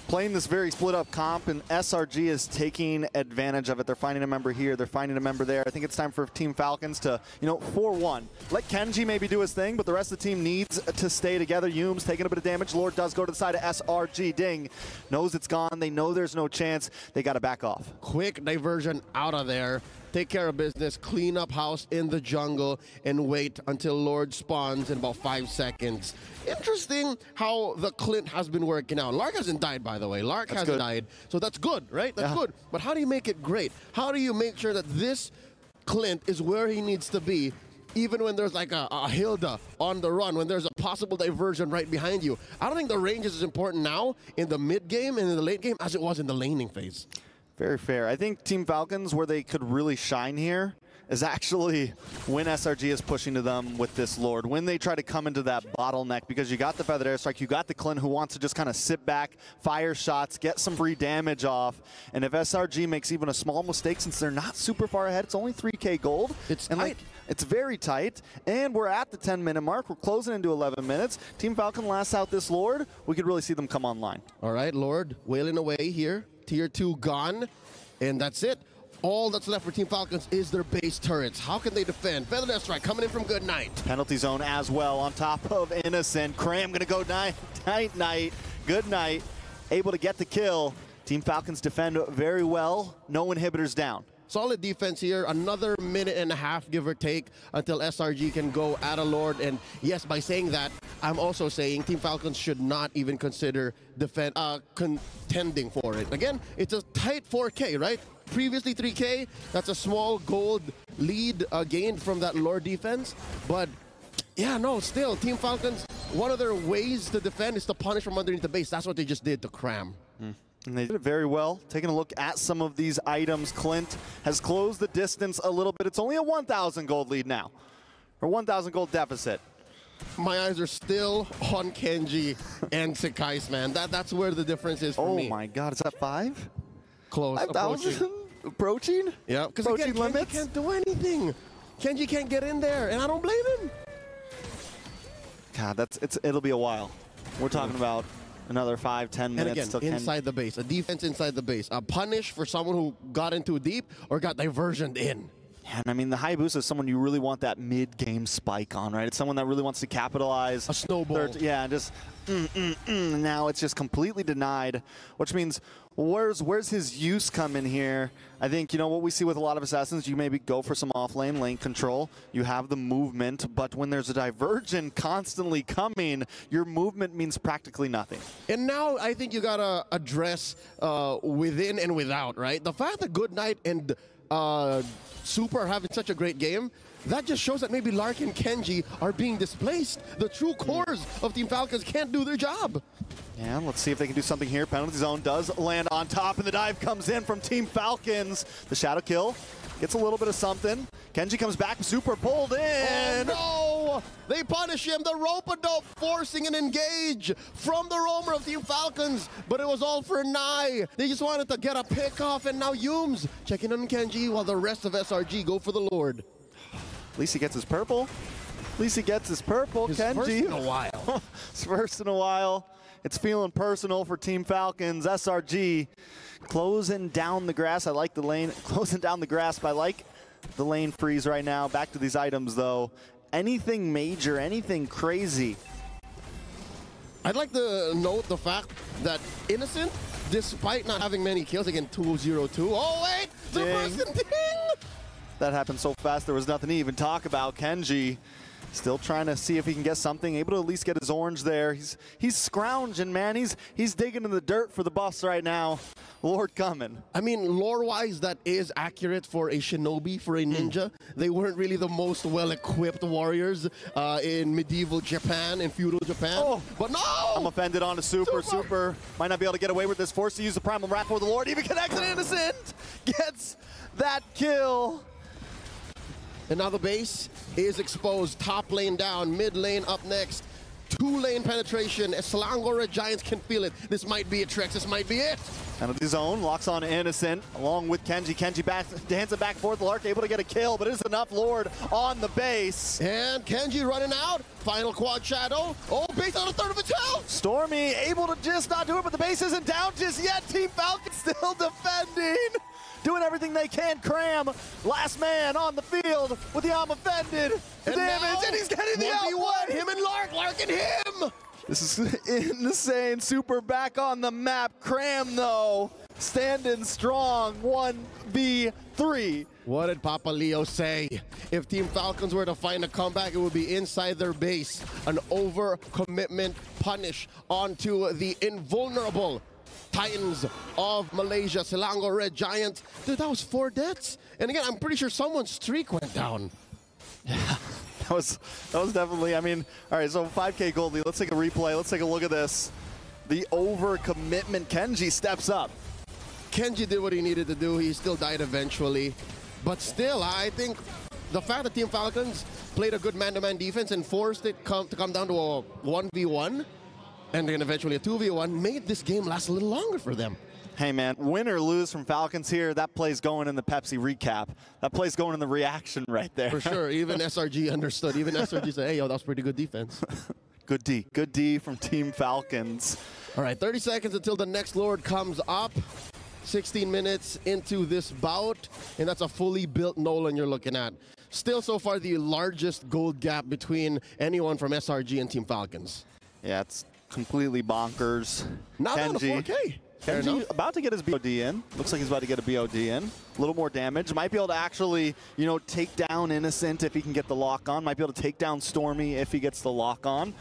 playing this very split up comp, and SRG is taking advantage of it. They're finding a member here, they're finding a member there. I think it's time for Team Falcons to, 4-1. Let Kenji maybe do his thing, but the rest of the team needs to stay together. Yums taking a bit of damage. Lord does go to the side of SRG. Ding knows it's gone. They know there's no chance. They got to back off. Quick diversion out of there. Take care of business, clean up house in the jungle, and wait until Lord spawns in about 5 seconds. Interesting how the Clint has been working out. Lark hasn't died, by the way. Lark hasn't died, so that's good, right? That's good. But how do you make it great? How do you make sure that this Clint is where he needs to be, even when there's like a Hilda on the run, when there's a possible diversion right behind you? I don't think the range is as important now in the mid game and in the late game as it was in the laning phase. Very fair. I think Team Falcons, where they could really shine here, is actually when SRG is pushing to them with this Lord. When they try to come into that bottleneck, because you got the feathered airstrike, you got the Clint who wants to just kind of sit back, fire shots, get some free damage off. And if SRG makes even a small mistake, since they're not super far ahead, it's only 3K gold. It's tight. It's very tight. And we're at the 10-minute mark. We're closing into 11 minutes. Team Falcon lasts out this Lord. We could really see them come online. All right, Lord wailing away here. Tier 2 gone, and that's it. All that's left for Team Falcons is their base turrets. How can they defend? Feather Strike coming in from Goodnight. Penalty zone as well on top of Innocent. Cram gonna go night. Goodnight able to get the kill. Team Falcons defend very well. No inhibitors down. Solid defense here. Another minute and a half, give or take, until SRG can go at a Lord. And yes, by saying that, I'm also saying Team Falcons should not even consider contending for it. Again, it's a tight 4K, right? Previously 3K, that's a small gold lead gained from that Lord defense. But yeah, no, still, Team Falcons, one of their ways to defend is to punish from underneath the base. That's what they just did to Cram. And they did it very well. Taking a look at some of these items, Clint has closed the distance a little bit. It's only a 1,000 gold lead now, or 1,000 gold deficit. My eyes are still on Kenji and Sekai's, man. That's where the difference is for me. Oh my God, is that 5? Close, 5,000? Approaching? Yeah, because again, Kenji can't do anything. Kenji can't get in there, and I don't blame him. God, it'll be a while. We're talking about another 5-10 minutes. And again, inside the base, a defense inside the base, a punish for someone who got in too deep or got diversioned in. And I mean, the Hayabusa is someone you really want that mid-game spike on, right? It's someone that really wants to capitalize. A snowball. Yeah, just now it's just completely denied, which means where's his use come in here? I think, you know, what we see with a lot of assassins, you maybe go for some offlane lane control. You have the movement, but when there's a diversion constantly coming, your movement means practically nothing. And now I think you gotta address within and without, right? The fact that Goodnight and Super are having such a great game, that just shows that maybe Lark and Kenji are being displaced. The true cores of Team Falcons can't do their job. Yeah, let's see if they can do something here. Penalty zone does land on top, and the dive comes in from Team Falcons. The shadow kill gets a little bit of something. Kenji comes back, Super pulled in. Oh no! They punish him. The rope-a-dope forcing an engage from the roamer of Team Falcons, but it was all for Nai. They just wanted to get a pick off, and now Yums checking on Kenji while the rest of SRG go for the Lord. At least he gets his purple. At least he gets his purple. His Kenji. first in a while. His first in a while. It's feeling personal for Team Falcons. SRG closing down the grass. I like the lane. Closing down the grasp. I like the lane freeze right now. Back to these items, though. Anything major, anything crazy. I'd like to note the fact that Innocent, despite not having many kills, again, 2-0-2. Oh, wait! The Ding. person ding! That happened so fast there was nothing to even talk about. Kenji still trying to see if he can get something, able to at least get his orange there. He's scrounging, man. He's digging in the dirt for the buffs right now. Lord coming. I mean, lore-wise, that is accurate for a shinobi, for a ninja. They weren't really the most well-equipped warriors in medieval Japan, in feudal Japan. Oh, but no! I'm offended on a Super. Super might not be able to get away with this. Forced to use the Primal Wrath for the Lord. Even connects an Innocent. Gets that kill. And now the base is exposed. Top lane down, mid lane up next. 2-lane penetration. As Selangor Giants can feel it. This might be it, Trex. This might be it. Penalty zone, locks on Innocent, along with Kenji. Kenji dances back and forth. Lark able to get a kill, but it is enough. Lord on the base. And Kenji running out. Final quad shadow. Oh, base on a third of its health. Stormy able to just not do it, but the base isn't down just yet. Team Falcons still defending. Doing everything they can. Cram, last man on the field with the arm offended. And Damage, and he's getting the outplay. Him and Lark and him. This is insane. Super back on the map. Cram, though, standing strong. 1v3. What did Papa Leo say? If Team Falcons were to find a comeback, it would be inside their base. An overcommitment punish onto the invulnerable Titans of Malaysia, Selangor Red Giant. Dude, that was 4 deaths. And again, I'm pretty sure someone's streak went down. Yeah, that was definitely, I mean, all right, so 5K Goldie, let's take a replay. Let's take a look at this. The overcommitment. Kenji steps up. Kenji did what he needed to do. He still died eventually. But still, I think the fact that Team Falcons played a good man-to-man defense and forced it to come down to a 1v1 and then eventually a 2v1 made this game last a little longer for them. Hey, man, win or lose from Falcons here, that play's going in the Pepsi recap. That play's going in the reaction right there. For sure. Even SRG understood. Even SRG said, hey, yo, that was pretty good defense. Good D. Good D from Team Falcons. All right, 30 seconds until the next Lord comes up. 16 minutes into this bout, and that's a fully built Nolan you're looking at. Still, so far, the largest gold gap between anyone from SRG and Team Falcons. Yeah, it's completely bonkers. Not down to 4K. Kenji about to get his BOD in. Looks like he's about to get a BOD in. A little more damage. Might be able to actually, you know, take down Innocent if he can get the lock on. Might be able to take down Stormy if he gets the lock on.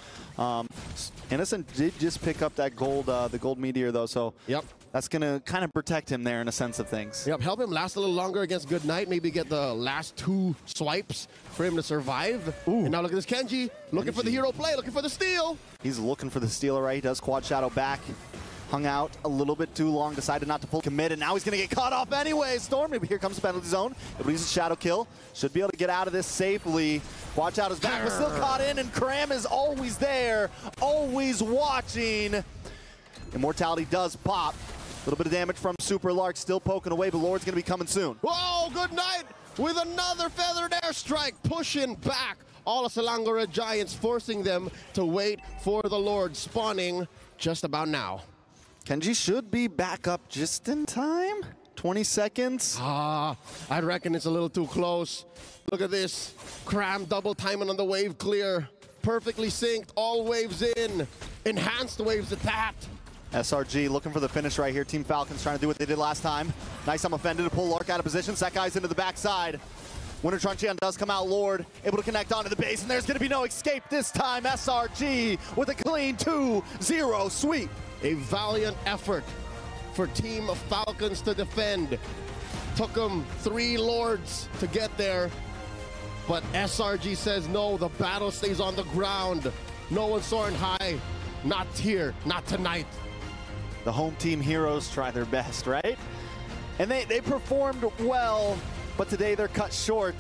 Innocent did just pick up that gold, the gold meteor though. So yep, that's gonna kind of protect him there in a sense of things. Yep, help him last a little longer against Goodnight. Maybe get the last 2 swipes for him to survive. Ooh. And now look at this Kenji, looking for the hero play, looking for the steal. He's looking for the steal, right? He does quad shadow back. Hung out a little bit too long, decided not to full commit, and now he's going to get caught off anyway. Stormy, but here comes the penalty zone. Able to use a shadow kill. Should be able to get out of this safely. Watch out, his back was still caught in, and Cram is always there, always watching. Immortality does pop. A little bit of damage from Super Lark, still poking away, but Lord's going to be coming soon. Whoa, Goodnight with another feathered airstrike, pushing back all of Selangor Giants, forcing them to wait for the Lord, spawning just about now. Kenji should be back up just in time. 20 seconds? I reckon it's a little too close. Look at this. Cram double timing on the wave clear. Perfectly synced, all waves in. Enhanced waves attacked. SRG looking for the finish right here. Team Falcons trying to do what they did last time. Nice, I'm offended to pull Lark out of position. Sekai's into the backside. Winter Truncheon does come out, Lord, able to connect onto the base, and there's going to be no escape this time. SRG with a clean 2-0 sweep. A valiant effort for Team Falcons to defend. Took them 3 Lords to get there, but SRG says no, the battle stays on the ground. No one soaring high, not here, not tonight. The home team heroes try their best, right? And they performed well, but today they're cut short.